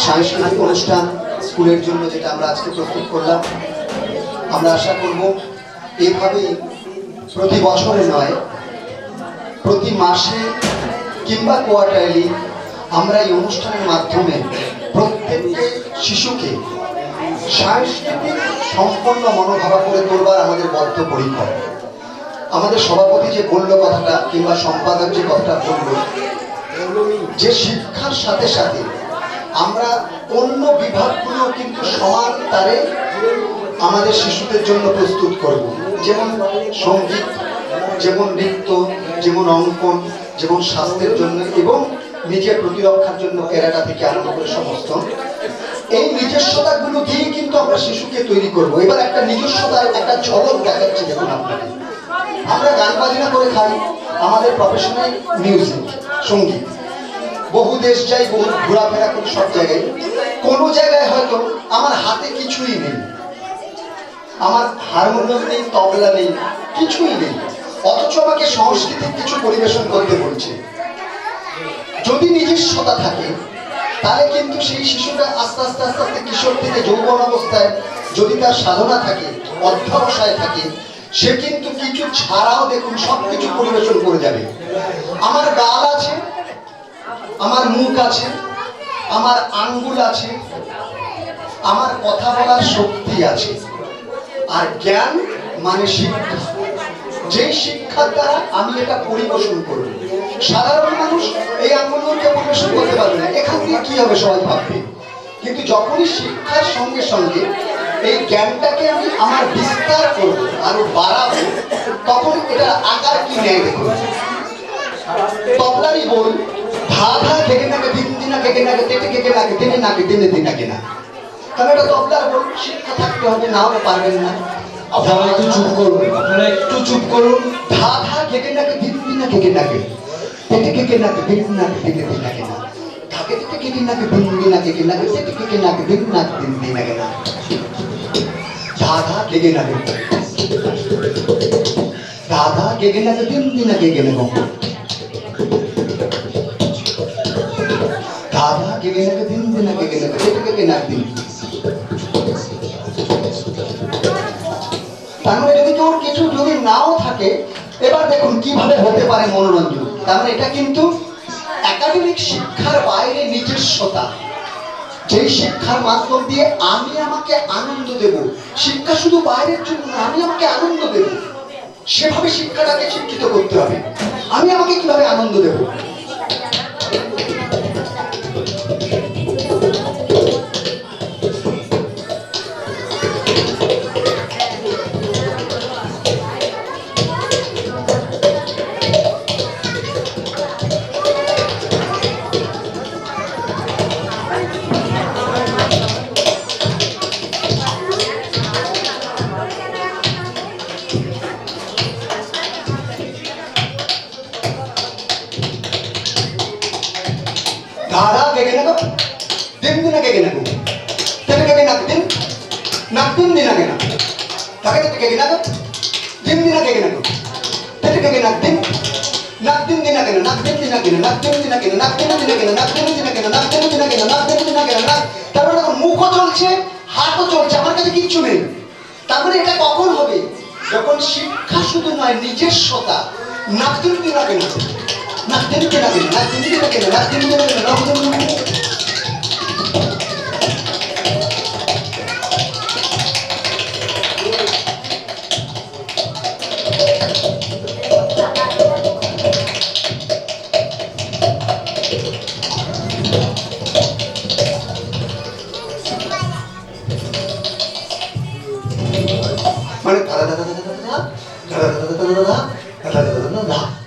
সাংস্কৃতিক অনুষ্ঠান স্কুলের জন্য যেটা আমরা আজকে প্রস্তুত করলাম, আমরা আশা করব এভাবেই প্রতি বছরে নয়, প্রতি মাসে কিংবা কোয়ার্টারলি আমরা এই অনুষ্ঠানের মাধ্যমে প্রত্যেকটি শিশুকে সাংস্কৃতিক সম্পন্ন মনোভাবা করে তোলবার আমাদের বদ্ধপরিকর। আমাদের সভাপতি যে বলল কথাটা, কিংবা সম্পাদক যে কথাটা বলল, যে শিক্ষার সাথে সাথে আমরা অন্য বিভাগগুলো কিন্তু সমান তারে আমাদের শিশুদের জন্য প্রস্তুত করব। যেমন সঙ্গীত, যেমন নৃত্য, যেমন অঙ্কন, যেমন স্বাস্থ্যের জন্য এবং নিজের প্রতিরক্ষার জন্য ক্যারাটা থেকে আরম্ভ করে সমস্ত এই নিজস্বতাগুলো দিয়ে কিন্তু আমরা শিশুকে তৈরি করব। এবার একটা নিজস্বতার একটা ঝলক দেখাচ্ছে। দেখুন আপনাকে, আমরা গান বাজনা করে খাই, আমাদের প্রফেশনাল মিউজিক, সঙ্গীত, বহু দেশ যাই, বহু ঘোরাফেরা করি, সব জায়গায় কোনো জায়গায় হয়তো আমার হাতে কিছুই নেই, আমার হারমোনিয়াম নেই, তবলা নেই, কিছুই নেই, অথচ আমাকে সংস্কৃতির কিছু পরিবেশন করতে বলছে। যদি নিজস্বতা থাকে তাহলে কিন্তু সেই শিশুটা আস্তে আস্তে আস্তে আস্তে কিশোর থেকে যৌবন অবস্থায় যদি তার সাধনা থাকে, অধ্যবসায় থাকে, সে কিন্তু কিছু ছাড়াও দেখুন সবকিছু পরিবেশন করে যাবে। আমার গাল আছে, আমার মুখ আছে, আমার আঙ্গুল আছে, আমার কথা বলার শক্তি আছে, আর জ্ঞান মানে শিক্ষা। যে শিক্ষার দ্বারা আমি এটা পরিবেশন করব। সাধারণ মানুষ এই আঙ্গুলকে পরিবেশন করতে পারবে না, এখান থেকে কি হবে সবাই ভাববে। কিন্তু যখনই শিক্ষার সঙ্গে সঙ্গে এই জ্ঞানটাকে আমি আমার বিস্তার করব, আরো বাড়াবো, তখন এটার আকার কি নেয় দেখুন। তবলারই বল, ধা ধা কেকে নাকে দিন দিনা কেকে নাকে তেটে কেকে নাকে দিনে নাকে দিনে দিনা কেনা। কারণ এটা তবলার বল, শিক্ষা থাকতে হবে, না হলে পারবেন না। আপনারা একটু চুপ করুন, আপনারা একটু চুপ করুন। ধা ধা কেকে নাকে দিন দিনা কেকে নাকে তেটে কেকে নাকে দিন নাকে দিনে দিনা কেনা। ধাকে তেটে কেকে নাকে দিন দিনা কেকে নাকে তেটে কেকে নাকে দিন নাকে দিন দিনা কেনা। ধা ধা কেকে নাকে, ধা ধা কেকে নাকে দিন দিনা কেকে নাকে, ধা ধা কেকে নাকে দিন দিনা কেকে নাকে তেটে কেকে নাকে দিন। তার মানে যদি কেউ কিছু যদি নাও থাকে, এবার দেখুন কিভাবে হতে পারে মনোরঞ্জন। তার মানে এটা কিন্তু একাডেমিক শিক্ষার বাইরে নিজস্বতা, যেই শিক্ষার মাধ্যম দিয়ে আমি আমাকে আনন্দ দেব। শিক্ষা শুধু বাইরের জন্য না, আমি আমাকে আনন্দ দেব, সেভাবে শিক্ষাটাকে শিক্ষিত করতে হবে। আমি আমাকে কিভাবে আনন্দ দেব। धारा के ना को दिन दिन के ना को तेरे के ना दिन दिन के ना ताके के ना को दिन दिन के ना को तेरे के ना दिन दिन दिन के ना दिन दिन के ना दिन दिन के ना दिन दिन के ना दिन दिन के ना दिन दिन के ना दिन दिन के না। তারপরে দেখুন মুখও চলছে, হাতও চলছে, আমার কাছে কিচ্ছু নেই। তারপরে এটা কখন হবে? যখন শিক্ষা শুধু নয়, নিজস্বতা। না দিন দিন के না নাচতে দিতে লাগে না, নাচতে দিতে লাগে না, নাচতে দিতে লাগে না। মানে দাদা দাদা দাদা দাদা দাদা দাদা দাদা দাদা দাদা দাদা দাদা